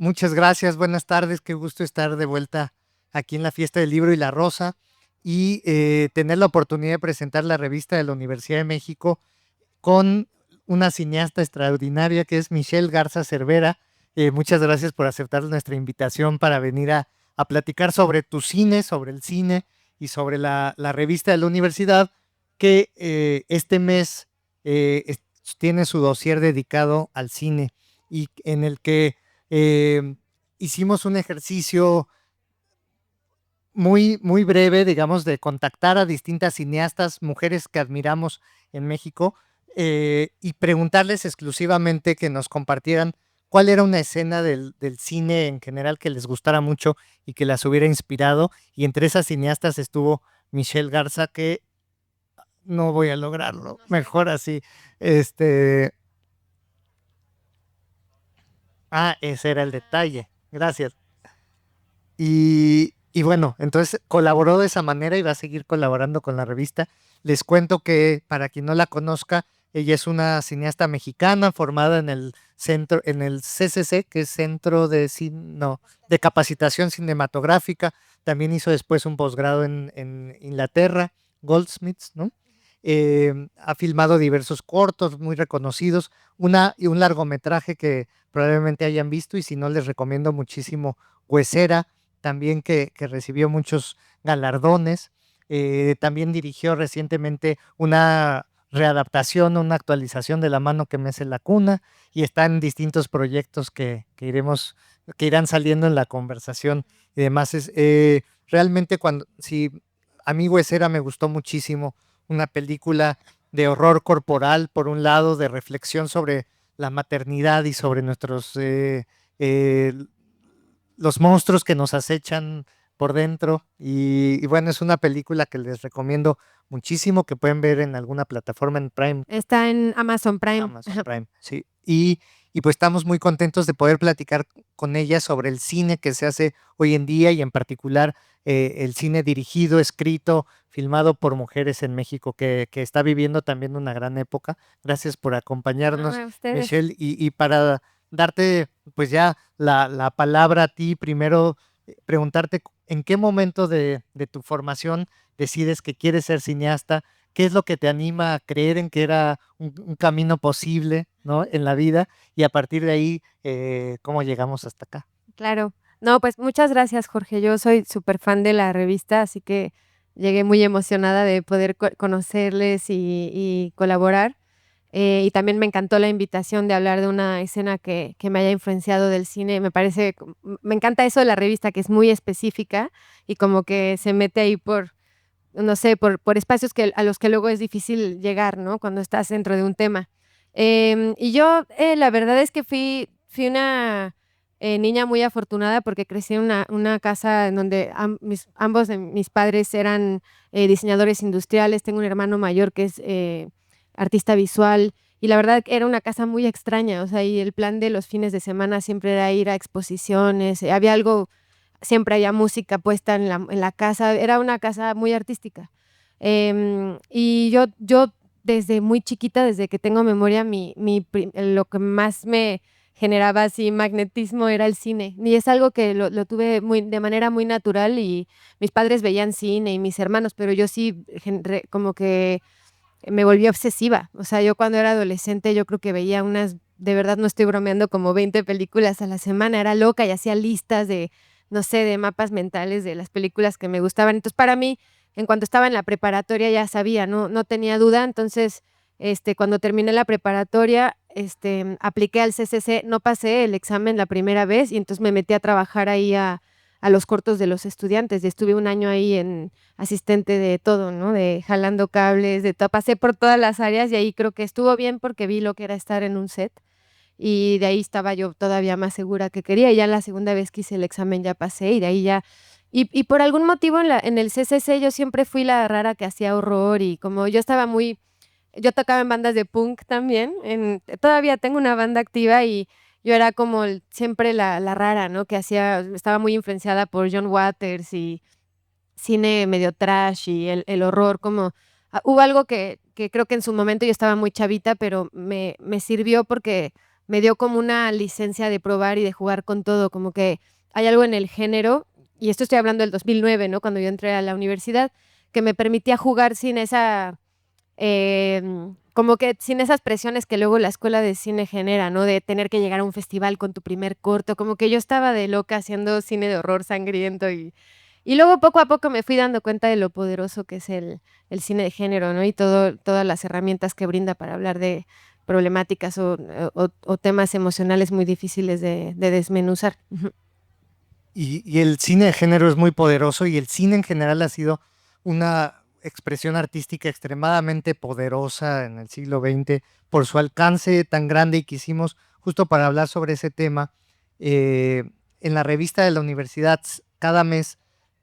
Muchas gracias, buenas tardes, qué gusto estar de vuelta aquí en la Fiesta del Libro y la Rosa y tener la oportunidad de presentar la revista de la Universidad de México con una cineasta extraordinaria que es Michelle Garza Cervera. Muchas gracias por aceptar nuestra invitación para venir a platicar sobre tu cine, sobre el cine y sobre la revista de la universidad que este mes tiene su dossier dedicado al cine y en el que eh, hicimos un ejercicio muy breve, digamos, de contactar a distintas cineastas, mujeres que admiramos en México, y preguntarles exclusivamente que nos compartieran cuál era una escena del cine en general que les gustara mucho y que las hubiera inspirado. Y entre esas cineastas estuvo Michelle Garza, que no voy a lograrlo, mejor así. Este, ese era el detalle. Gracias. Y bueno, entonces colaboró de esa manera y va a seguir colaborando con la revista. Les cuento que, para quien no la conozca, ella es una cineasta mexicana formada en el centro, en el CCC, que es Centro no, de Capacitación Cinematográfica. También hizo después un posgrado en Inglaterra, Goldsmiths, ¿no? Ha filmado diversos cortos muy reconocidos, y un largometraje que probablemente hayan visto, y si no, les recomiendo muchísimo Huesera, también que recibió muchos galardones. También dirigió recientemente una readaptación, una actualización de La mano que mece la cuna, y está en distintos proyectos que irán saliendo en la conversación y demás. Realmente si a mí Huesera me gustó muchísimo, una película de horror corporal, por un lado, de reflexión sobre la maternidad y sobre eh, los monstruos que nos acechan por dentro. Y bueno, es una película que les recomiendo muchísimo, que pueden ver en alguna plataforma en Prime. Está en Amazon Prime. Amazon Prime, sí. Y pues estamos muy contentos de poder platicar con ella sobre el cine que se hace hoy en día, y en particular el cine dirigido, escrito, filmado por mujeres en México, que está viviendo también una gran época. Gracias por No, acompañarnos, a ustedes. Michelle, y para darte pues ya la palabra a ti, primero preguntarte en qué momento de tu formación decides que quieres ser cineasta. ¿Qué es lo que te anima a creer en que era un camino posible, ¿no?, en la vida? Y a partir de ahí, ¿cómo llegamos hasta acá? Claro. No, pues muchas gracias, Jorge. Yo soy súper fan de la revista, así que llegué muy emocionada de poder conocerles y colaborar. Y también me encantó la invitación de hablar de una escena que me haya influenciado del cine. Me encanta eso de la revista, que es muy específica y como que se mete ahí por, no sé, por espacios a los que luego es difícil llegar, ¿no? Cuando estás dentro de un tema. Y yo, la verdad es que fui una niña muy afortunada porque crecí en una casa en donde ambos de mis padres eran diseñadores industriales. Tengo un hermano mayor que es artista visual. Y la verdad que era una casa muy extraña, o sea, y el plan de los fines de semana siempre era ir a exposiciones. Había algo, siempre había música puesta en la casa, era una casa muy artística. Y yo desde muy chiquita, desde que tengo memoria, lo que más me generaba así magnetismo era el cine. Y es algo que lo tuve de manera muy natural, y mis padres veían cine y mis hermanos, pero yo sí como que me volví obsesiva. O sea, yo cuando era adolescente, yo creo que veía de verdad no estoy bromeando, como 20 películas a la semana. Era loca y hacía listas de, no sé, de mapas mentales de las películas que me gustaban. Entonces, para mí, en cuanto estaba en la preparatoria ya sabía, no tenía duda. Entonces, cuando terminé la preparatoria, apliqué al CCC, no pasé el examen la primera vez, y entonces me metí a trabajar ahí a los cortos de los estudiantes. Y estuve un año ahí en asistente de todo, ¿no? De jalando cables, de todo. Pasé por todas las áreas, y ahí creo que estuvo bien porque vi lo que era estar en un set, y de ahí estaba yo todavía más segura que quería. Y ya la segunda vez que hice el examen ya pasé, y de ahí ya. Y por algún motivo en el CCC yo siempre fui la rara que hacía horror, y como yo tocaba en bandas de punk también. Todavía tengo una banda activa, y yo era como siempre la rara, ¿no? Estaba muy influenciada por John Waters y cine medio trash y el horror. Como hubo algo que creo que en su momento yo estaba muy chavita, pero me sirvió porque me dio como una licencia de probar y de jugar con todo, como que hay algo en el género, y esto estoy hablando del 2009, ¿no? Cuando yo entré a la universidad, que me permitía jugar sin esa, como que sin esas presiones que luego la escuela de cine genera, ¿no? De tener que llegar a un festival con tu primer corto, como que yo estaba de loca haciendo cine de horror sangriento y luego poco a poco me fui dando cuenta de lo poderoso que es el cine de género, ¿no? Y todas las herramientas que brinda para hablar de problemáticas o temas emocionales muy difíciles de desmenuzar. Ujú. Y el cine de género es muy poderoso y el cine en general ha sido una expresión artística extremadamente poderosa en el siglo XX por su alcance tan grande y quisimos, justo para hablar sobre ese tema, eh, en la revista de la universidad cada mes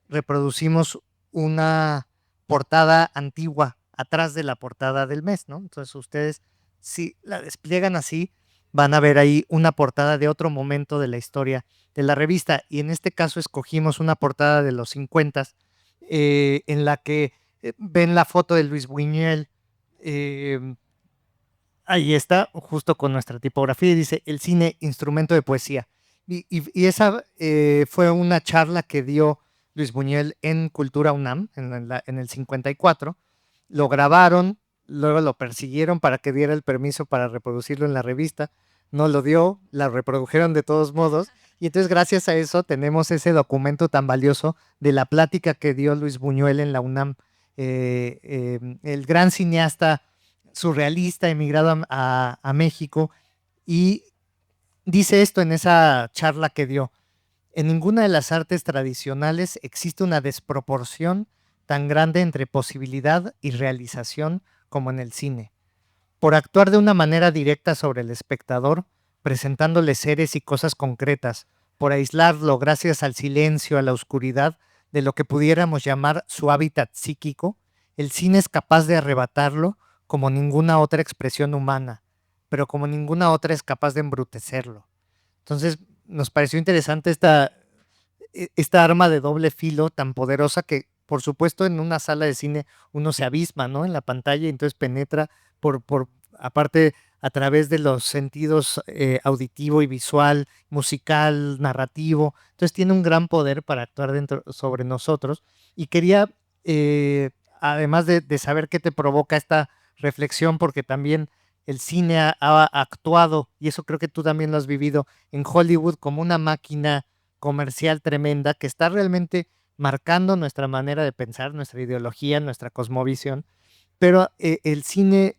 reproducimos una portada antigua atrás de la portada del mes, ¿no? Entonces ustedes, si la despliegan así, van a ver ahí una portada de otro momento de la historia de la revista. Y en este caso escogimos una portada de los 50 en la que ven la foto de Luis Buñuel. Ahí está, justo con nuestra tipografía, y dice el cine, instrumento de poesía. Y esa fue una charla que dio Luis Buñuel en Cultura UNAM en el 54. Lo grabaron, luego lo persiguieron para que diera el permiso para reproducirlo en la revista. No lo dio, la reprodujeron de todos modos. Y entonces gracias a eso tenemos ese documento tan valioso de la plática que dio Luis Buñuel en la UNAM. El gran cineasta surrealista emigrado a México, y dice esto en esa charla que dio: en ninguna de las artes tradicionales existe una desproporción tan grande entre posibilidad y realización como en el cine. Por actuar de una manera directa sobre el espectador, presentándole seres y cosas concretas, por aislarlo gracias al silencio, a la oscuridad, de lo que pudiéramos llamar su hábitat psíquico, el cine es capaz de arrebatarlo como ninguna otra expresión humana, pero como ninguna otra es capaz de embrutecerlo. Entonces, nos pareció interesante esta arma de doble filo tan poderosa que, por supuesto, en una sala de cine uno se abisma, ¿no? En la pantalla, y entonces penetra aparte, a través de los sentidos auditivo y visual, musical, narrativo. Entonces tiene un gran poder para actuar sobre nosotros. Y quería, además de saber qué te provoca esta reflexión, porque también el cine ha actuado, y eso creo que tú también lo has vivido, en Hollywood como una máquina comercial tremenda que está realmente marcando nuestra manera de pensar, nuestra ideología, nuestra cosmovisión, pero el cine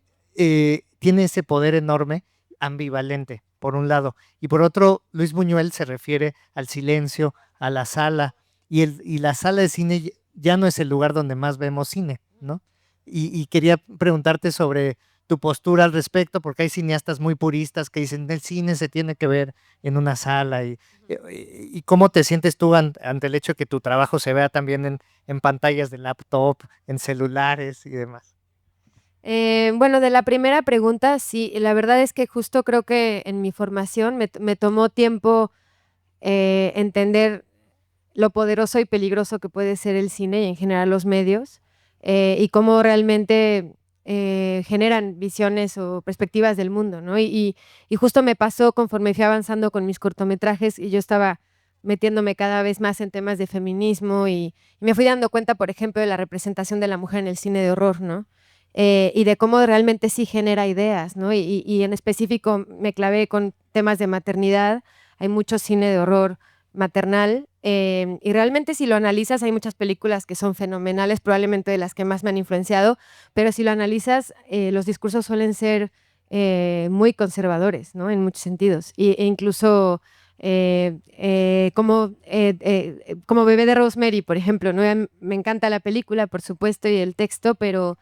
tiene ese poder enorme, ambivalente, por un lado, y por otro, Luis Buñuel se refiere al silencio, a la sala, y la sala de cine ya no es el lugar donde más vemos cine, ¿no? Y quería preguntarte sobre tu postura al respecto, porque hay cineastas muy puristas que dicen el cine se tiene que ver en una sala, y cómo te sientes tú ante el hecho de que tu trabajo se vea también en pantallas de laptop, en celulares y demás. Bueno, de la primera pregunta, sí, la verdad es que justo creo que en mi formación me tomó tiempo entender lo poderoso y peligroso que puede ser el cine y en general los medios, y cómo realmente generan visiones o perspectivas del mundo, ¿no? Y justo me pasó conforme fui avanzando con mis cortometrajes y yo estaba metiéndome cada vez más en temas de feminismo y me fui dando cuenta, por ejemplo, de la representación de la mujer en el cine de horror, ¿no? Y de cómo realmente sí genera ideas, ¿no? Y en específico me clavé con temas de maternidad. Hay mucho cine de horror maternal, y realmente si lo analizas hay muchas películas que son fenomenales, probablemente de las que más me han influenciado, pero si lo analizas, los discursos suelen ser muy conservadores, ¿no? En muchos sentidos, e incluso como Bebé de Rosemary, por ejemplo, ¿no? Me encanta la película, por supuesto, y el texto, pero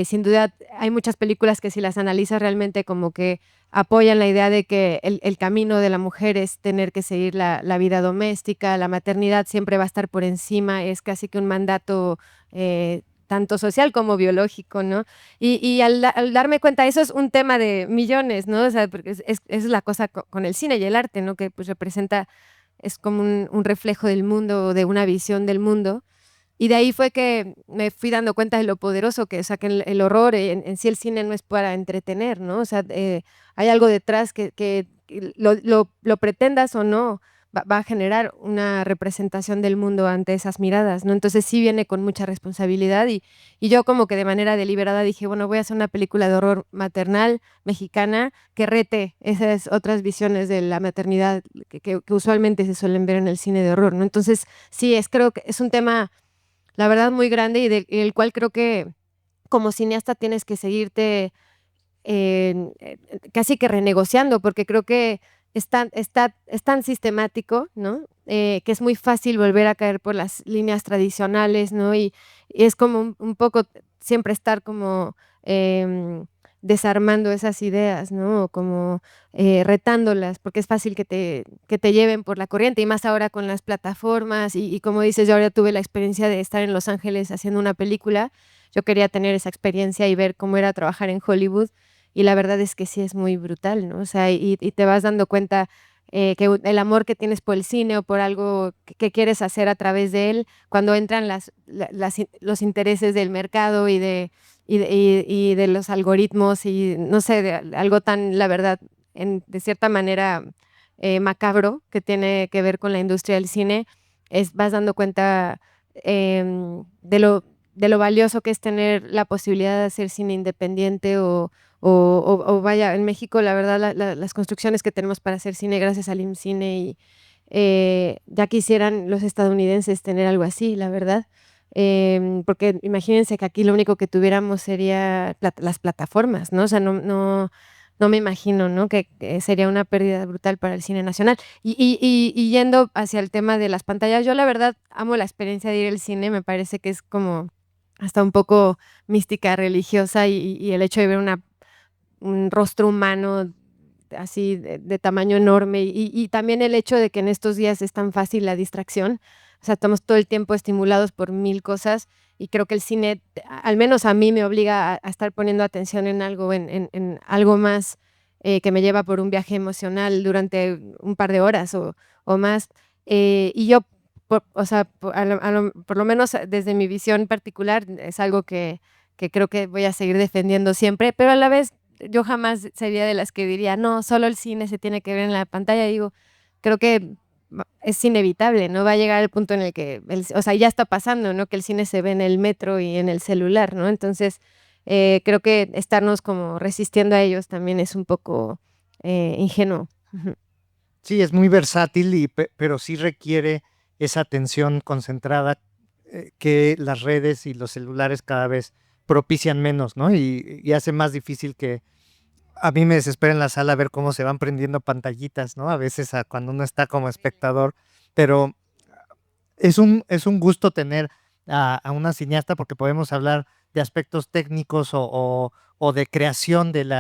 sin duda hay muchas películas que si las analizas realmente como que apoyan la idea de que el camino de la mujer es tener que seguir la vida doméstica, la maternidad siempre va a estar por encima, es casi que un mandato tanto social como biológico, ¿no? Y al darme cuenta, eso es un tema de millones, ¿no? O sea, porque es la cosa con el cine y el arte, ¿no? Que pues representa, es como un reflejo del mundo, de una visión del mundo. Y de ahí fue que me fui dando cuenta de lo poderoso que, o sea, que el horror, en sí el cine no es para entretener, ¿no? O sea, hay algo detrás que lo pretendas o no, va a generar una representación del mundo ante esas miradas, ¿no? Entonces sí viene con mucha responsabilidad y yo como que de manera deliberada dije, bueno, voy a hacer una película de horror maternal mexicana que rete esas otras visiones de la maternidad que usualmente se suelen ver en el cine de horror, ¿no? Entonces sí, creo que es un tema la verdad muy grande y el cual creo que como cineasta tienes que seguirte casi que renegociando, porque creo que es tan sistemático, ¿no? Que es muy fácil volver a caer por las líneas tradicionales, ¿no? Y es como un poco siempre estar como desarmando esas ideas, ¿no? O como retándolas, porque es fácil que te lleven por la corriente, y más ahora con las plataformas, y como dices, yo ahora tuve la experiencia de estar en Los Ángeles haciendo una película, yo quería tener esa experiencia y ver cómo era trabajar en Hollywood, y la verdad es que sí es muy brutal, ¿no? O sea, y te vas dando cuenta el amor que tienes por el cine o por algo que quieres hacer a través de él, cuando entran los intereses del mercado y de los algoritmos y no sé, de algo tan, la verdad, de cierta manera macabro que tiene que ver con la industria del cine, vas dando cuenta de lo valioso que es tener la posibilidad de hacer cine independiente o vaya, en México la verdad las construcciones que tenemos para hacer cine gracias al IMCINE y ya quisieran los estadounidenses tener algo así, la verdad. Porque imagínense que aquí lo único que tuviéramos sería las plataformas, ¿no? O sea, no me imagino, ¿no? Que sería una pérdida brutal para el cine nacional. Y yendo hacia el tema de las pantallas, yo la verdad amo la experiencia de ir al cine, me parece que es como hasta un poco mística, religiosa, y el hecho de ver un rostro humano así de tamaño enorme, y también el hecho de que en estos días es tan fácil la distracción, o sea, estamos todo el tiempo estimulados por mil cosas, y creo que el cine, al menos a mí, me obliga a estar poniendo atención en algo, en algo más que me lleva por un viaje emocional durante un par de horas o más. Y yo, o sea, por lo menos desde mi visión particular, es algo que creo que voy a seguir defendiendo siempre, pero a la vez yo jamás sería de las que diría, no, solo el cine se tiene que ver en la pantalla. Digo, creo que es inevitable, ¿no? Va a llegar el punto en el que, o sea, ya está pasando, ¿no? Que el cine se ve en el metro y en el celular, ¿no? Entonces, creo que estarnos como resistiendo a ellos también es un poco ingenuo. Ujú. Sí, es muy versátil, pero sí requiere esa atención concentrada que las redes y los celulares cada vez propician menos, ¿no? Y hace más difícil que a mí me desespera en la sala ver cómo se van prendiendo pantallitas, ¿no? A veces cuando uno está como espectador, pero es un gusto tener a una cineasta porque podemos hablar de aspectos técnicos o de creación del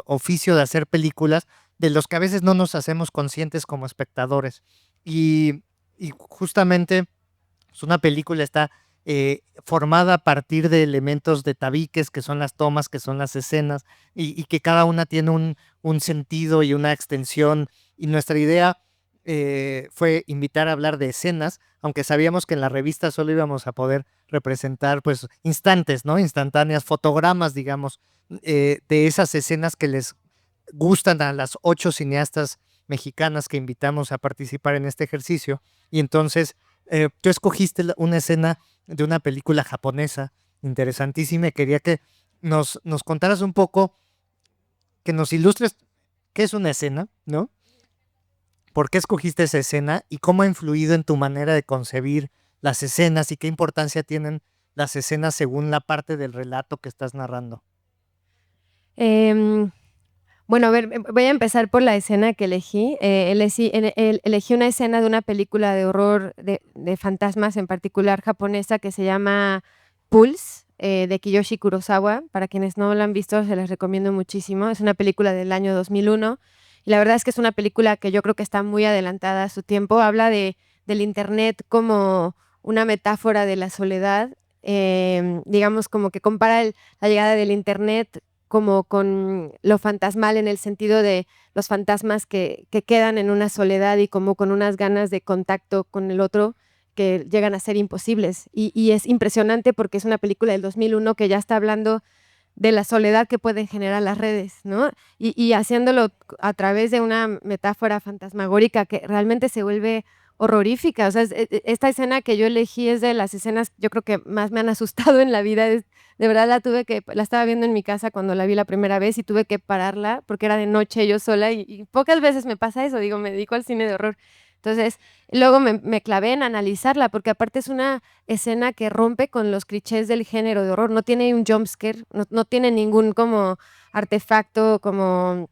oficio de hacer películas, de los que a veces no nos hacemos conscientes como espectadores. Y, y justamente pues, una película está formada a partir de elementos de tabiques, que son las tomas, que son las escenas, y que cada una tiene un sentido y una extensión. Y nuestra idea fue invitar a hablar de escenas, aunque sabíamos que en la revista solo íbamos a poder representar pues instantes, ¿no? Instantáneas, fotogramas, digamos, de esas escenas que les gustan a las 8 cineastas mexicanas que invitamos a participar en este ejercicio. Y entonces tú escogiste una escena de una película japonesa interesantísima y quería que nos contaras un poco, que nos ilustres qué es una escena, ¿no? ¿Por qué escogiste esa escena y cómo ha influido en tu manera de concebir las escenas y qué importancia tienen las escenas según la parte del relato que estás narrando? Em, bueno, a ver, voy a empezar por la escena que elegí. Elegí una escena de una película de horror de fantasmas, en particular japonesa, que se llama Pulse, de Kiyoshi Kurosawa. Para quienes no la han visto, se las recomiendo muchísimo. Es una película del año 2001 y la verdad es que es una película que yo creo que está muy adelantada a su tiempo. Habla del internet como una metáfora de la soledad. Digamos como que compara la llegada del internet como con lo fantasmal en el sentido de los fantasmas que quedan en una soledad y como con unas ganas de contacto con el otro que llegan a ser imposibles. Y es impresionante porque es una película del 2001 que ya está hablando de la soledad que pueden generar las redes, ¿no? Y haciéndolo a través de una metáfora fantasmagórica que realmente se vuelve horrorífica. O sea, esta escena que yo elegí es de las escenas, yo creo que más me han asustado en la vida. De verdad la estaba viendo en mi casa cuando la vi la primera vez y tuve que pararla porque era de noche yo sola y pocas veces me pasa eso, digo, me dedico al cine de horror. Entonces, luego me clavé en analizarla porque aparte es una escena que rompe con los clichés del género de horror, no tiene un jump scare, no tiene ningún como artefacto como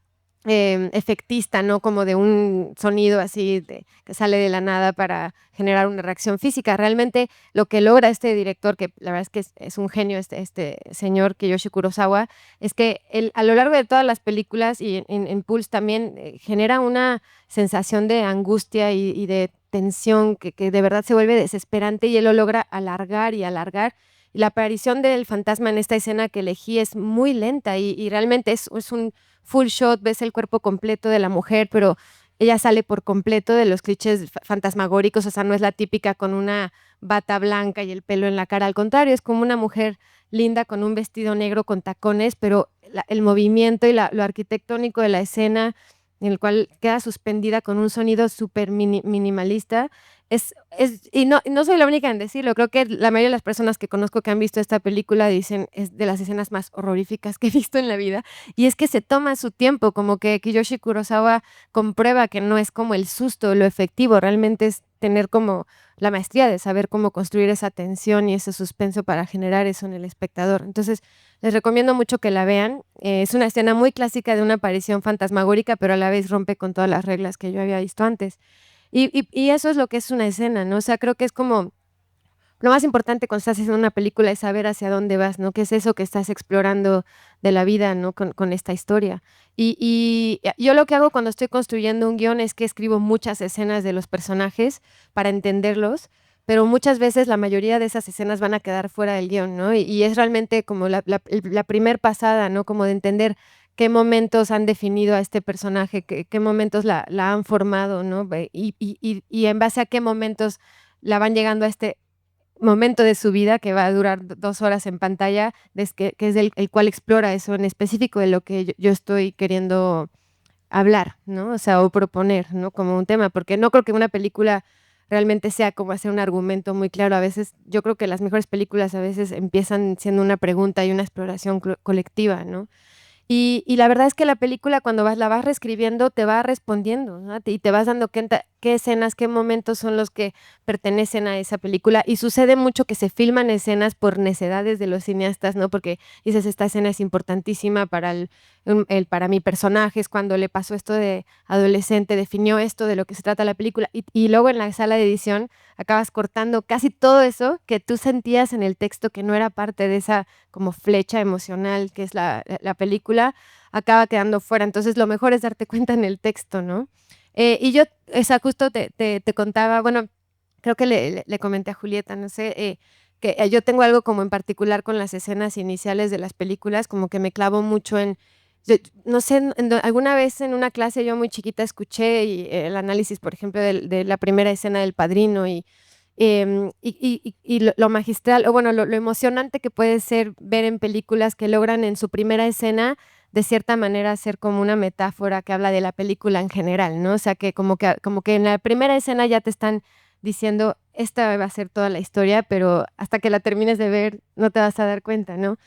efectista, ¿no? Como de un sonido así que sale de la nada para generar una reacción física. Realmente lo que logra este director, que la verdad es que es un genio, este señor Kiyoshi Kurosawa, es que él, a lo largo de todas las películas y en Pulse también genera una sensación de angustia y de tensión que de verdad se vuelve desesperante y él lo logra alargar y alargar. Y la aparición del fantasma en esta escena que elegí es muy lenta y realmente es un full shot, ves el cuerpo completo de la mujer, pero ella sale por completo de los clichés fantasmagóricos, o sea, no es la típica con una bata blanca y el pelo en la cara, al contrario, es como una mujer linda con un vestido negro con tacones, pero el movimiento y lo arquitectónico de la escena, en el cual queda suspendida con un sonido súper minimalista, y no soy la única en decirlo, creo que la mayoría de las personas que conozco que han visto esta película dicen es de las escenas más horroríficas que he visto en la vida, y es que se toma su tiempo, como que Kiyoshi Kurosawa comprueba que no es como el susto, lo efectivo, realmente es tener como la maestría de saber cómo construir esa tensión y ese suspenso para generar eso en el espectador. Entonces, les recomiendo mucho que la vean. Es una escena muy clásica de una aparición fantasmagórica, pero a la vez rompe con todas las reglas que yo había visto antes. Y eso es lo que es una escena, ¿no? O sea, creo que es como lo más importante cuando estás haciendo una película es saber hacia dónde vas, ¿no? ¿Qué es eso que estás explorando de la vida, ¿no? Con esta historia. Yo lo que hago cuando estoy construyendo un guión es que escribo muchas escenas de los personajes para entenderlos, pero muchas veces la mayoría de esas escenas van a quedar fuera del guión, ¿no? Y es realmente como la primer pasada, ¿no? Como de entender qué momentos han definido a este personaje, qué momentos la han formado, ¿no? Y en base a qué momentos la van llegando a este momento de su vida que va a durar 2 horas en pantalla, que es el cual explora eso en específico de lo que yo estoy queriendo hablar, ¿no? O sea, o proponer, ¿no? Como un tema, porque no creo que una película realmente sea como hacer un argumento muy claro. A veces, yo creo que las mejores películas a veces empiezan siendo una pregunta y una exploración colectiva, ¿no? Y la verdad es que la película cuando la vas reescribiendo te va respondiendo, ¿no? Y te vas dando cuenta qué escenas, qué momentos son los que pertenecen a esa película. Y sucede mucho que se filman escenas por necedades de los cineastas, ¿no? Porque dices, esta escena es importantísima para para mi personaje, es cuando le pasó esto de adolescente, definió esto de lo que se trata la película. Y luego en la sala de edición acabas cortando casi todo eso que tú sentías en el texto que no era parte de esa como flecha emocional que es la película, acaba quedando fuera. Entonces, lo mejor es darte cuenta en el texto, ¿no? Y yo, esa justo te contaba, bueno, creo que le comenté a Julieta, no sé, que yo tengo algo como en particular con las escenas iniciales de las películas, como que me clavo mucho no sé, alguna vez en una clase yo muy chiquita escuché el análisis, por ejemplo, de la primera escena del Padrino y lo magistral, o bueno, lo emocionante que puede ser ver en películas que logran en su primera escena, de cierta manera, ser como una metáfora que habla de la película en general, ¿no? O sea, que como que en la primera escena ya te están diciendo, esta va a ser toda la historia, pero hasta que la termines de ver no te vas a dar cuenta, ¿no?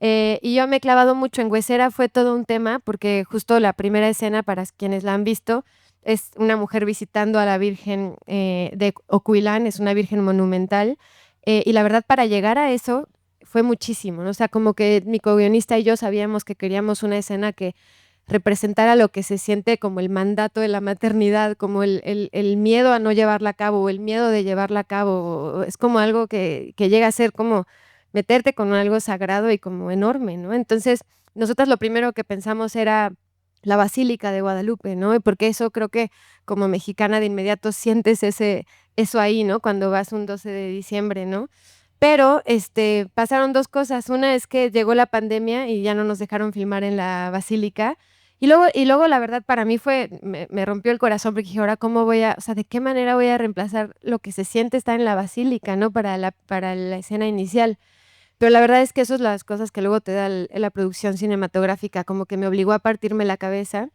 Y yo me he clavado mucho en Huesera, fue todo un tema, porque justo la primera escena, para quienes la han visto, es una mujer visitando a la Virgen de Ocuilán, es una virgen monumental, y la verdad para llegar a eso fue muchísimo, ¿no? O sea, como que mi co-guionista y yo sabíamos que queríamos una escena que representara lo que se siente como el mandato de la maternidad, como el miedo a no llevarla a cabo, o el miedo de llevarla a cabo, es como algo que llega a ser como meterte con algo sagrado y como enorme, ¿no? Entonces, nosotras lo primero que pensamos era la Basílica de Guadalupe, ¿no? Y porque eso creo que como mexicana de inmediato sientes eso ahí, ¿no? Cuando vas un 12 de diciembre, ¿no? Pero pasaron dos cosas. Una es que llegó la pandemia y ya no nos dejaron filmar en la Basílica. Y luego la verdad para mí me rompió el corazón porque dije, ahora cómo o sea, ¿de qué manera voy a reemplazar lo que se siente estar en la basílica, ¿no? Para la escena inicial. Pero la verdad es que eso es las cosas que luego te da la producción cinematográfica, como que me obligó a partirme la cabeza.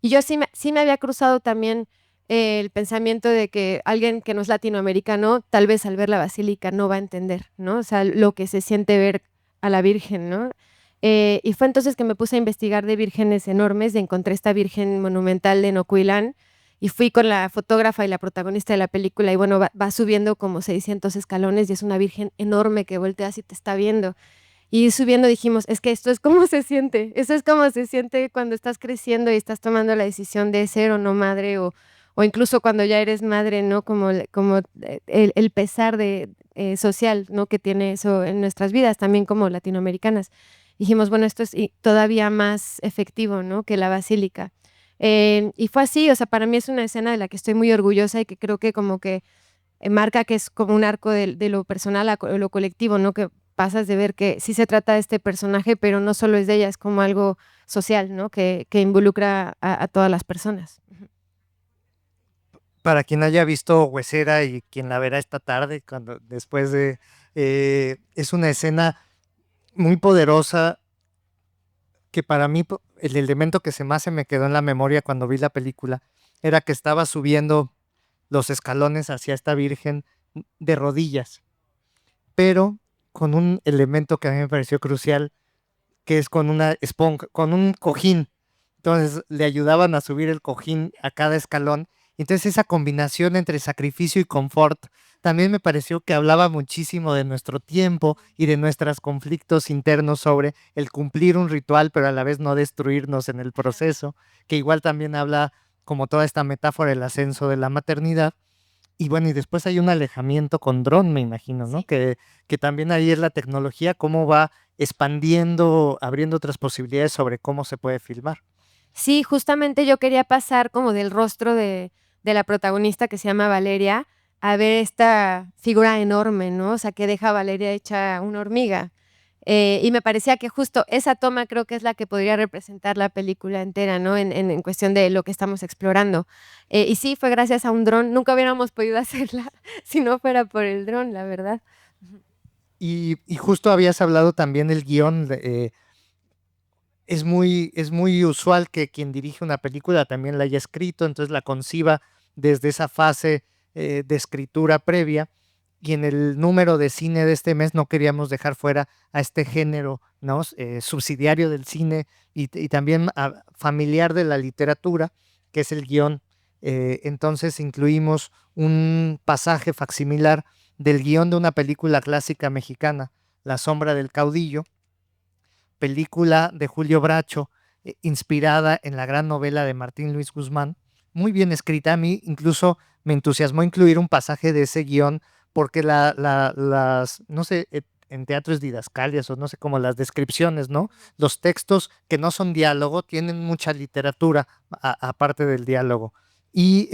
Y yo sí me había cruzado también el pensamiento de que alguien que no es latinoamericano, tal vez al ver la basílica no va a entender, ¿no? O sea, lo que se siente ver a la Virgen, ¿no? Y fue entonces que me puse a investigar de vírgenes enormes, y encontré esta Virgen monumental de Nocuilán, y fui con la fotógrafa y la protagonista de la película, y bueno, va subiendo como 600 escalones y es una virgen enorme que volteas y te está viendo. Y subiendo dijimos, es que esto es como se siente, eso es como se siente cuando estás creciendo y estás tomando la decisión de ser o no madre, o incluso cuando ya eres madre, ¿no? Como el pesar social, ¿no? Que tiene eso en nuestras vidas, también como latinoamericanas. Dijimos, bueno, esto es todavía más efectivo, ¿no? Que la basílica. Y fue así, o sea, para mí es una escena de la que estoy muy orgullosa y que creo que como que marca que es como un arco de lo personal a lo colectivo, ¿no? Que pasas de ver que sí se trata de este personaje, pero no solo es de ella, es como algo social, ¿no? Que involucra a todas las personas. Para quien haya visto Huesera y quien la verá esta tarde, cuando después de es una escena muy poderosa que para mí el elemento que más se me quedó en la memoria cuando vi la película era que estaba subiendo los escalones hacia esta Virgen de rodillas, pero con un elemento que a mí me pareció crucial, que es con una esponja, con un cojín. Entonces le ayudaban a subir el cojín a cada escalón. Entonces esa combinación entre sacrificio y confort también me pareció que hablaba muchísimo de nuestro tiempo y de nuestros conflictos internos sobre el cumplir un ritual, pero a la vez no destruirnos en el proceso, que igual también habla como toda esta metáfora del ascenso de la maternidad. Y bueno, y después hay un alejamiento con dron, me imagino, ¿no? Sí. Que también ahí es la tecnología, cómo va expandiendo, abriendo otras posibilidades sobre cómo se puede filmar. Sí, justamente yo quería pasar como del rostro de la protagonista que se llama Valeria a ver esta figura enorme, ¿no? O sea, que deja a Valeria hecha una hormiga. Y me parecía que justo esa toma creo que es la que podría representar la película entera, ¿no? En cuestión de lo que estamos explorando. Y sí, fue gracias a un dron. Nunca hubiéramos podido hacerla si no fuera por el dron, la verdad. Ujú. Y justo habías hablado también del guión, es muy usual que quien dirige una película también la haya escrito, entonces la conciba desde esa fase de escritura previa. Y en el número de cine de este mes no queríamos dejar fuera a este género, ¿no? Subsidiario del cine y también familiar de la literatura, que es el guión. Entonces incluimos un pasaje facsimilar del guión de una película clásica mexicana, La sombra del caudillo, película de Julio Bracho, inspirada en la gran novela de Martín Luis Guzmán, muy bien escrita. A mí incluso me entusiasmó incluir un pasaje de ese guión porque las, no sé, en teatro es didascalias o no sé, como las descripciones, ¿no? Los textos que no son diálogo tienen mucha literatura aparte del diálogo. Y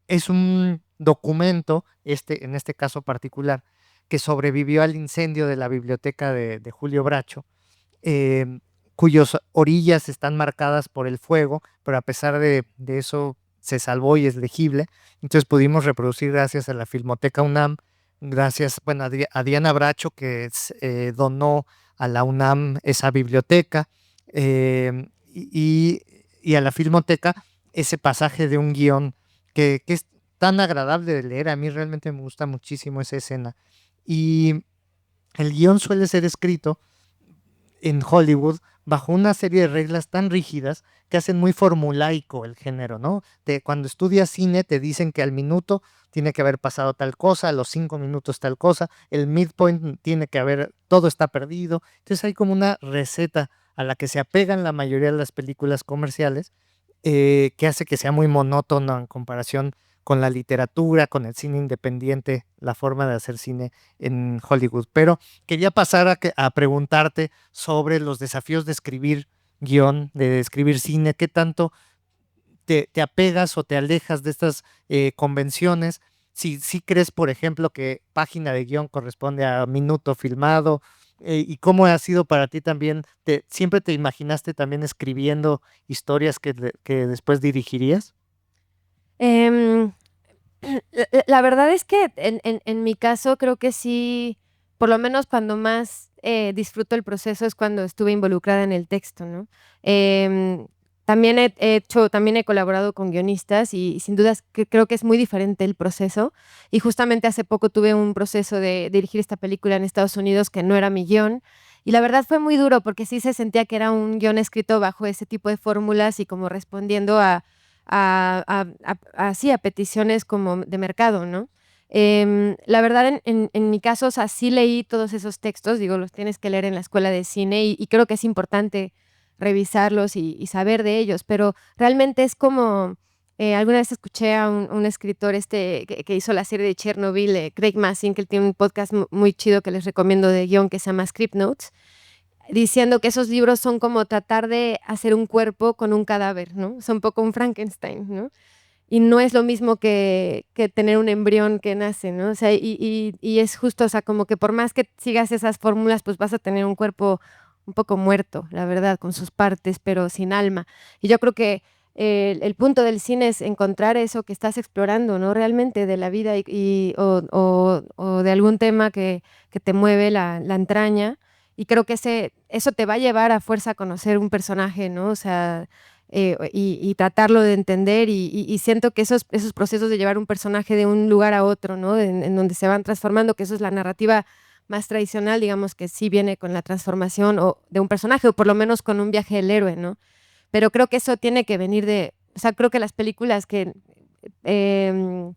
es un documento, en este caso particular, que sobrevivió al incendio de la biblioteca de Julio Bracho, eh, cuyas orillas están marcadas por el fuego, pero a pesar de eso se salvó y es legible. Entonces pudimos reproducir gracias a la Filmoteca UNAM, gracias, bueno, a Diana Bracho que donó a la UNAM esa biblioteca, y a la Filmoteca ese pasaje de un guión que es tan agradable de leer. A mí realmente me gusta muchísimo esa escena. Y el guión suele ser escrito en Hollywood bajo una serie de reglas tan rígidas que hacen muy formulaico el género, ¿no? Cuando estudias cine te dicen que al minuto tiene que haber pasado tal cosa, a los 5 minutos tal cosa, el midpoint tiene que haber, todo está perdido. Entonces hay como una receta a la que se apegan la mayoría de las películas comerciales, que hace que sea muy monótono en comparación con la literatura, con el cine independiente, la forma de hacer cine en Hollywood. Pero quería pasar a preguntarte sobre los desafíos de escribir guión, de escribir cine, qué tanto te apegas o te alejas de estas convenciones. Si crees, por ejemplo, que página de guión corresponde a minuto filmado, ¿Y cómo ha sido para ti también? ¿Siempre te imaginaste también escribiendo historias que después dirigirías? Em, la verdad es que en mi caso creo que sí, por lo menos cuando más, disfruto el proceso es cuando estuve involucrada en el texto, ¿no? Em, también he colaborado con guionistas y sin dudas que creo que es muy diferente el proceso. Y justamente hace poco tuve un proceso de dirigir esta película en Estados Unidos que no era mi guión, y la verdad fue muy duro porque sí se sentía que era un guión escrito bajo ese tipo de fórmulas y como respondiendo sí, a peticiones como de mercado, ¿no? La verdad, en mi caso, o sea, sí leí todos esos textos, digo, los tienes que leer en la escuela de cine y creo que es importante revisarlos y saber de ellos, pero realmente es como, alguna vez escuché a un escritor que hizo la serie de Chernobyl, Craig Mazin, que él tiene un podcast muy chido que les recomiendo de guión que se llama Script Notes, diciendo que esos libros son como tratar de hacer un cuerpo con un cadáver, ¿no? Es un poco un Frankenstein, ¿no? Y no es lo mismo que tener un embrión que nace, ¿no? O sea, y es justo, o sea, como que por más que sigas esas fórmulas, pues vas a tener un cuerpo un poco muerto, la verdad, con sus partes, pero sin alma. Y yo creo que el punto del cine es encontrar eso que estás explorando, ¿no? Realmente de la vida o de algún tema que te mueve la entraña. Y creo que eso te va a llevar a fuerza a conocer un personaje, ¿no? O sea, y tratarlo de entender y siento que esos procesos de llevar un personaje de un lugar a otro, ¿no? En donde se van transformando, que eso es la narrativa más tradicional, digamos que sí viene con la transformación o de un personaje, o por lo menos con un viaje del héroe, ¿no? Pero creo que eso tiene que venir o sea, creo que las películas que em,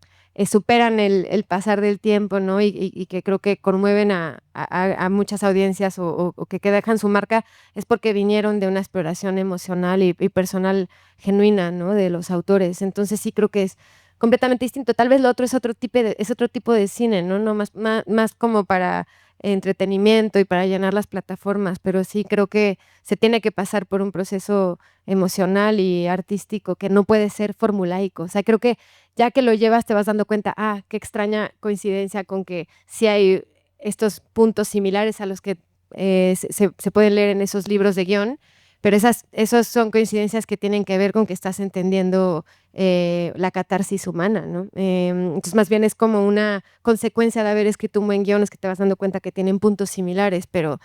superan el pasar del tiempo, ¿no? Y que creo que conmueven a muchas audiencias o que dejan su marca, es porque vinieron de una exploración emocional y personal genuina, ¿no? De los autores. Entonces sí creo que es completamente distinto. Tal vez lo otro es otro tipo de cine, ¿no? No más como para entretenimiento y para llenar las plataformas, pero sí creo que se tiene que pasar por un proceso emocional y artístico que no puede ser formulaico. O sea, creo que ya que lo llevas te vas dando cuenta, qué extraña coincidencia con que sí hay estos puntos similares a los que se pueden leer en esos libros de guión, pero esas son coincidencias que tienen que ver con que estás entendiendo la catarsis humana, ¿no? Entonces, más bien es como una consecuencia de haber escrito un buen guión, es que te vas dando cuenta que tienen puntos similares, pero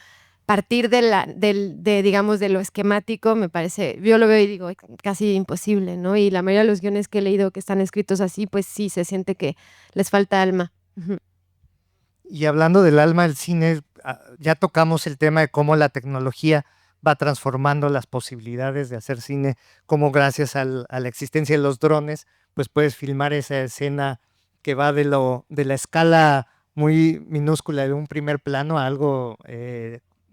partir digamos, de lo esquemático, me parece, yo lo veo y digo, casi imposible, ¿no? Y la mayoría de los guiones que he leído que están escritos así, pues sí, se siente que les falta alma. Ujú. Y hablando del alma del cine, ya tocamos el tema de cómo la tecnología va transformando las posibilidades de hacer cine, cómo gracias a la existencia de los drones, pues puedes filmar esa escena que va de la escala muy minúscula de un primer plano a algo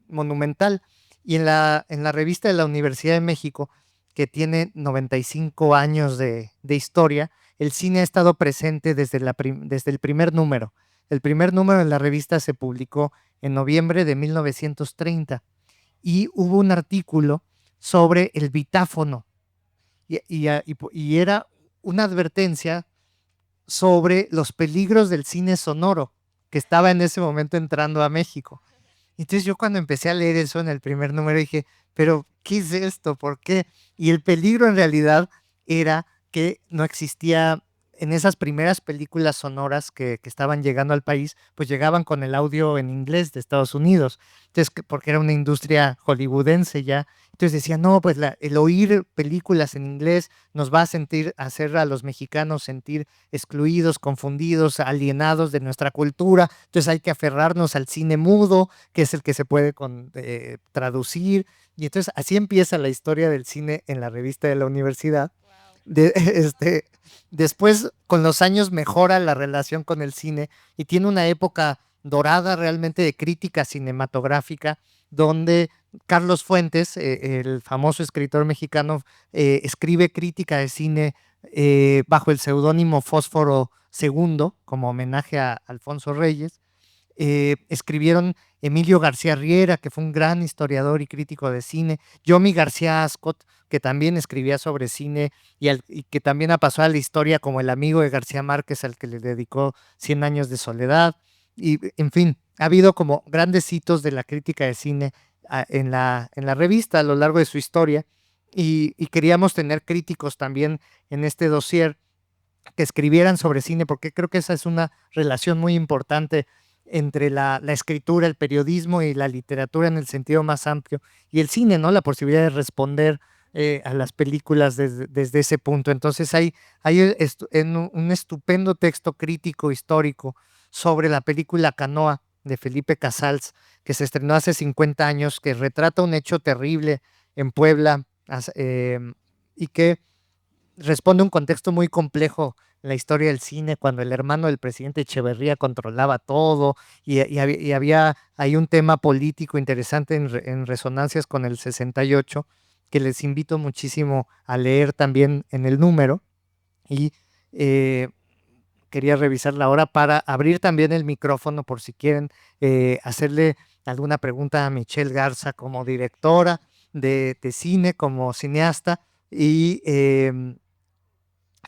monumental. Y en la revista de la Universidad de México, que tiene 95 años de historia, el cine ha estado presente desde el primer número. El primer número de la revista se publicó en noviembre de 1930 y hubo un artículo sobre el bitáfono y era una advertencia sobre los peligros del cine sonoro que estaba en ese momento entrando a México. Entonces yo cuando empecé a leer eso en el primer número dije, pero ¿qué es esto? ¿Por qué? Y el peligro en realidad era que no existía en esas primeras películas sonoras que estaban llegando al país, pues llegaban con el audio en inglés de Estados Unidos. Entonces, porque era una industria hollywoodense ya. Entonces decía, no, pues el oír películas en inglés nos va a hacer a los mexicanos sentir excluidos, confundidos, alienados de nuestra cultura. Entonces hay que aferrarnos al cine mudo, que es el que se puede traducir. Y entonces así empieza la historia del cine en la revista de la universidad. Después, con los años, mejora la relación con el cine y tiene una época dorada realmente de crítica cinematográfica, donde Carlos Fuentes, el famoso escritor mexicano, escribe crítica de cine bajo el seudónimo Fósforo Segundo, como homenaje a Alfonso Reyes. Escribieron Emilio García Riera, que fue un gran historiador y crítico de cine, Yomi García Ascot, que también escribía sobre cine y que también ha pasado a la historia como el amigo de García Márquez, al que le dedicó Cien años de soledad. y en fin, ha habido como grandes hitos de la crítica de cine en la revista a lo largo de su historia y queríamos tener críticos también en este dossier que escribieran sobre cine, porque creo que esa es una relación muy importante entre la escritura, el periodismo y la literatura en el sentido más amplio, y el cine, ¿no? La posibilidad de responder a las películas desde ese punto. Entonces hay un estupendo texto crítico histórico sobre la película Canoa de Felipe Casals, que se estrenó hace 50 años, que retrata un hecho terrible en Puebla y que responde a un contexto muy complejo en la historia del cine, cuando el hermano del presidente Echeverría controlaba todo y había ahí un tema político interesante en resonancias con el 68, que les invito muchísimo a leer también en el número. Y eh, quería revisar la hora para abrir también el micrófono por si quieren hacerle alguna pregunta a Michelle Garza como directora de cine, como cineasta. Y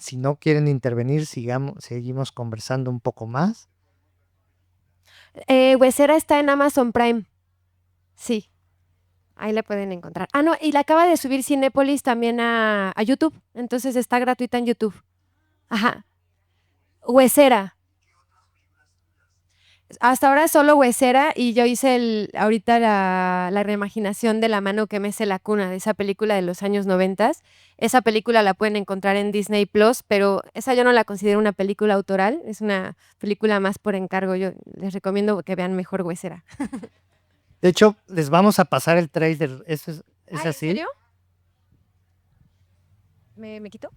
si no quieren intervenir, seguimos conversando un poco más. Huesera está en Amazon Prime. Sí, ahí la pueden encontrar. Ah, no, y la acaba de subir Cinépolis también a YouTube. Entonces está gratuita en YouTube. Ajá. Huesera. Hasta ahora es solo Huesera y yo hice ahorita la reimaginación de La mano que mece la cuna, de esa película de los años 90. Esa película la pueden encontrar en Disney Plus, pero esa yo no la considero una película autoral, es una película más por encargo. Yo les recomiendo que vean mejor Huesera. De hecho, les vamos a pasar el trailer. ¿Es ¿En así? serio? ¿Me quito?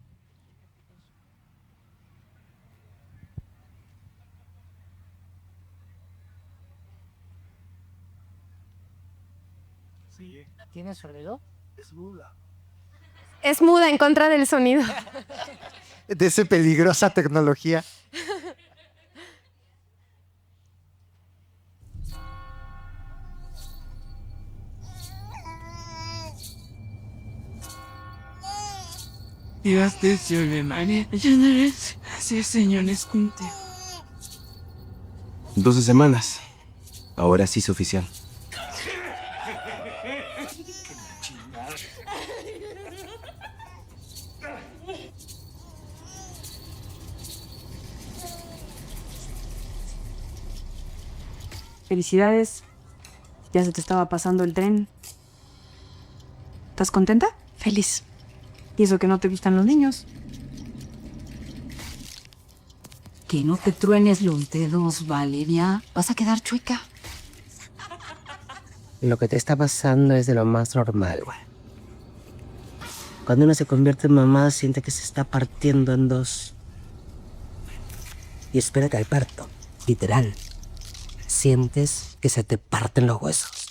¿Tiene sonido? Es muda en contra del sonido. De esa peligrosa tecnología. Sí, señor, es contigo. 12 semanas. Ahora sí es oficial. Felicidades. Ya se te estaba pasando el tren. ¿Estás contenta? Feliz. ¿Y eso que no te gustan los niños? Que no te truenes los dedos, Valeria. Vas a quedar chueca. Lo que te está pasando es de lo más normal, güey. Cuando uno se convierte en mamá, siente que se está partiendo en dos. Y espérate al parto, literal. Sientes que se te parten los huesos.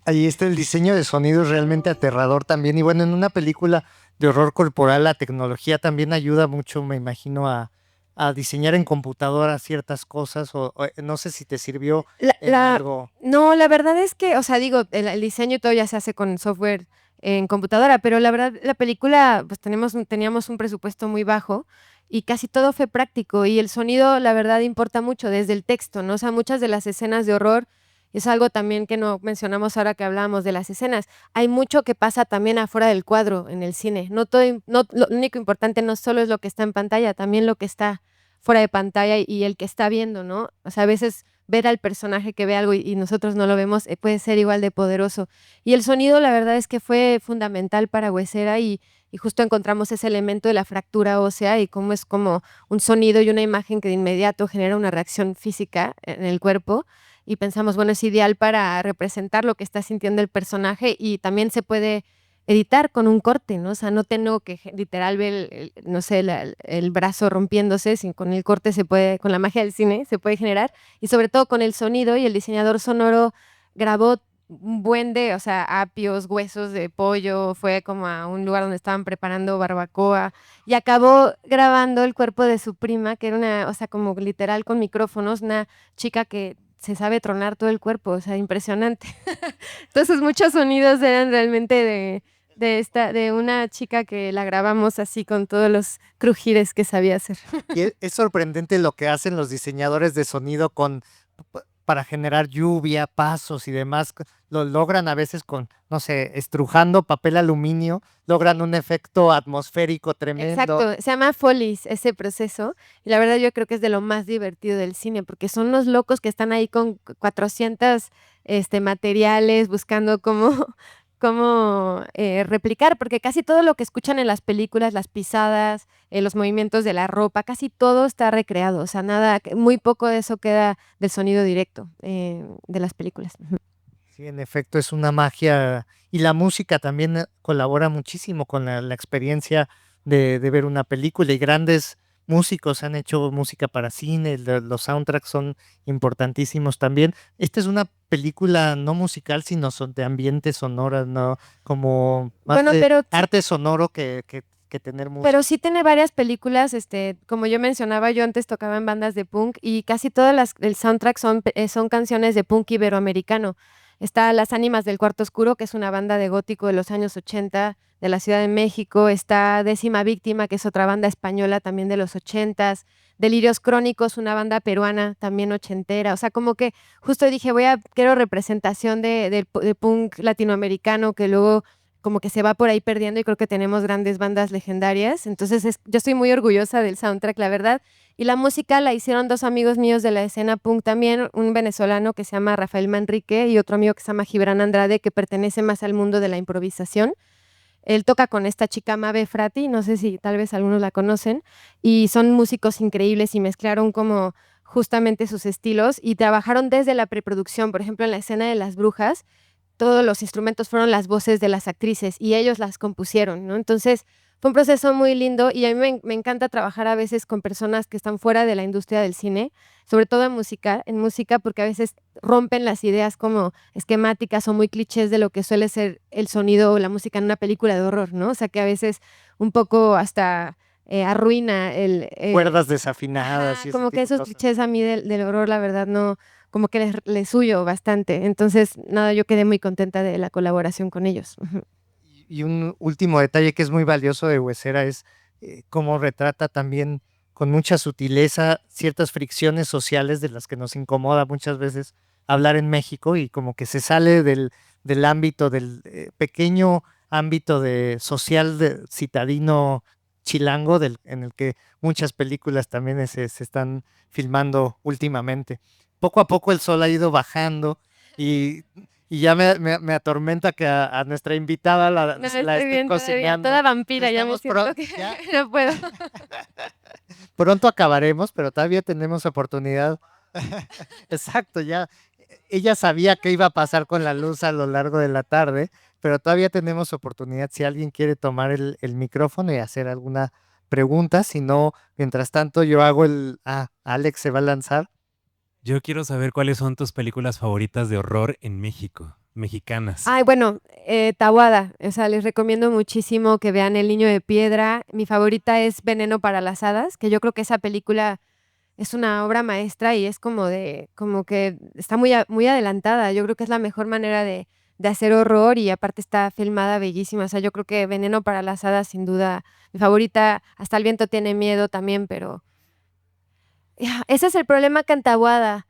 Ahí está el diseño de sonido, es realmente aterrador también. Y bueno, en una película de horror corporal, la tecnología también ayuda mucho, me imagino, a diseñar en computadora ciertas cosas. O no sé si te sirvió en algo. No, la verdad es que, o sea, digo, el diseño y todo ya se hace con software en computadora, pero la verdad, la película, pues teníamos un presupuesto muy bajo y casi todo fue práctico. Y el sonido, la verdad, importa mucho desde el texto, ¿no? O sea, muchas de las escenas de horror. Es algo también que no mencionamos ahora que hablábamos de las escenas. Hay mucho que pasa también afuera del cuadro en el cine. No todo, lo único importante no solo es lo que está en pantalla, también lo que está fuera de pantalla y el que está viendo, ¿no? O sea, a veces ver al personaje que ve algo y nosotros no lo vemos puede ser igual de poderoso. Y el sonido, la verdad es que fue fundamental para Huesera y justo encontramos ese elemento de la fractura ósea y cómo es como un sonido y una imagen que de inmediato genera una reacción física en el cuerpo. Y pensamos, bueno, es ideal para representar lo que está sintiendo el personaje y también se puede editar con un corte, ¿no? O sea, no tengo que literal ver, no sé, el brazo rompiéndose, sino con el corte se puede, con la magia del cine se puede generar, y sobre todo con el sonido, y el diseñador sonoro grabó un buen de, o sea, apios, huesos de pollo, fue como a un lugar donde estaban preparando barbacoa, y acabó grabando el cuerpo de su prima, que era una, o sea, como literal con micrófonos, una chica que se sabe tronar todo el cuerpo, o sea, impresionante. Entonces muchos sonidos eran realmente de una chica que la grabamos así con todos los crujires que sabía hacer. Y es sorprendente lo que hacen los diseñadores de sonido para generar lluvia, pasos y demás. Lo logran a veces con, no sé, estrujando papel aluminio, logran un efecto atmosférico tremendo. Exacto, se llama Follies ese proceso, y la verdad yo creo que es de lo más divertido del cine, porque son los locos que están ahí con 400 materiales buscando cómo replicar, porque casi todo lo que escuchan en las películas, las pisadas, los movimientos de la ropa, casi todo está recreado, o sea, nada, muy poco de eso queda del sonido directo de las películas. Ujú. Sí, en efecto, es una magia. Y la música también colabora muchísimo con la experiencia de ver una película. Y grandes músicos han hecho música para cine, los soundtracks son importantísimos también. Esta es una película no musical, sino de ambiente sonora, ¿no? Como más Bueno, de pero arte sonoro que tener música. Pero sí tiene varias películas, como yo mencionaba, yo antes tocaba en bandas de punk y casi todas el soundtrack son canciones de punk iberoamericano. Está Las Ánimas del Cuarto Oscuro, que es una banda de gótico de los años 80 de la Ciudad de México. Está Décima Víctima, que es otra banda española también de los 80s. Delirios Crónicos, una banda peruana también ochentera. O sea, como que justo dije, quiero representación de punk latinoamericano que luego como que se va por ahí perdiendo y creo que tenemos grandes bandas legendarias. Entonces yo estoy muy orgullosa del soundtrack, la verdad. Y la música la hicieron dos amigos míos de la escena punk también, un venezolano que se llama Rafael Manrique y otro amigo que se llama Gibran Andrade, que pertenece más al mundo de la improvisación. Él toca con esta chica Mabe Frati, no sé si tal vez algunos la conocen, y son músicos increíbles y mezclaron como justamente sus estilos y trabajaron desde la preproducción, por ejemplo, en la escena de Las Brujas todos los instrumentos fueron las voces de las actrices y ellos las compusieron, ¿no? Entonces fue un proceso muy lindo y a mí me encanta trabajar a veces con personas que están fuera de la industria del cine, sobre todo en música, porque a veces rompen las ideas como esquemáticas o muy clichés de lo que suele ser el sonido o la música en una película de horror, ¿no? O sea que a veces un poco hasta arruina Cuerdas desafinadas y ese como que tipo de esos cosas. clichés a mí del horror, la verdad, no, como que les huyo bastante. Entonces, nada, yo quedé muy contenta de la colaboración con ellos. Ujú. Y un último detalle que es muy valioso de Huesera es cómo retrata también con mucha sutileza ciertas fricciones sociales de las que nos incomoda muchas veces hablar en México y como que se sale del ámbito, del pequeño ámbito social citadino chilango en el que muchas películas también se están filmando últimamente. Poco a poco el sol ha ido bajando y ya me atormenta que a nuestra invitada la No, esté estoy bien todavía, cocinando. toda vampira, ya me Estamos siento que no puedo. pronto acabaremos, pero todavía tenemos oportunidad. Exacto, ya. Ella sabía qué iba a pasar con la luz a lo largo de la tarde, pero todavía tenemos oportunidad si alguien quiere tomar el micrófono y hacer alguna pregunta. Si no, mientras tanto, yo hago Alex se va a lanzar. Yo quiero saber cuáles son tus películas favoritas de horror en México, mexicanas. Ay, bueno, Tawada, o sea, les recomiendo muchísimo que vean El Niño de Piedra. Mi favorita es Veneno para las Hadas, que yo creo que esa película es una obra maestra y es como que está muy adelantada. Yo creo que es la mejor manera de hacer horror y aparte está filmada bellísima. O sea, yo creo que Veneno para las Hadas, sin duda, mi favorita. Hasta el viento tiene miedo también, pero ese es el problema con Tawada.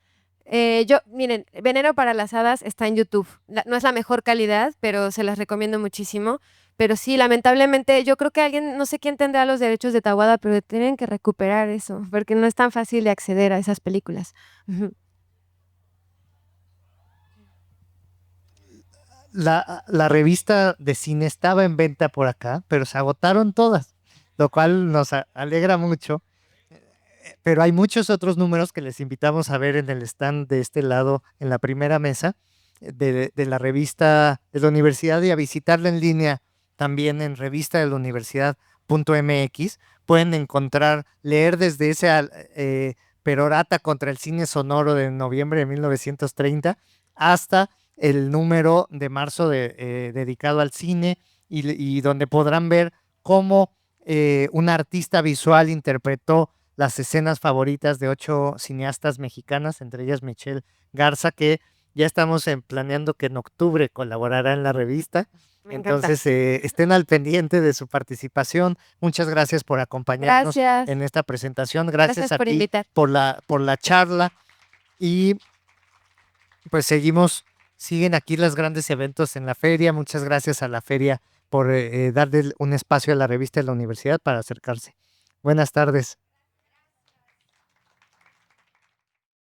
Miren, Veneno para las Hadas está en YouTube. No es la mejor calidad, pero se las recomiendo muchísimo. Pero sí, lamentablemente, yo creo que alguien, no sé quién tendrá los derechos de Tawada, pero tienen que recuperar eso, porque no es tan fácil de acceder a esas películas. Ujú. La revista de cine estaba en venta por acá, pero se agotaron todas, lo cual nos alegra mucho. Pero hay muchos otros números que les invitamos a ver en el stand de este lado, en la primera mesa de la revista de la universidad y a visitarla en línea también en revista de la universidad.mx. Pueden encontrar, leer desde ese perorata contra el cine sonoro de noviembre de 1930 hasta el número de marzo dedicado al cine y donde podrán ver cómo una artista visual interpretó las escenas favoritas de 8 cineastas mexicanas, entre ellas Michelle Garza, que ya estamos planeando que en octubre colaborará en la revista. Me encanta. Entonces, estén al pendiente de su participación. Muchas gracias por acompañarnos Gracias. en esta presentación. Gracias Gracias a por ti invitar. por la charla. Y pues siguen aquí los grandes eventos en la feria. Muchas gracias a la feria por darle un espacio a la revista de la universidad para acercarse. Buenas tardes.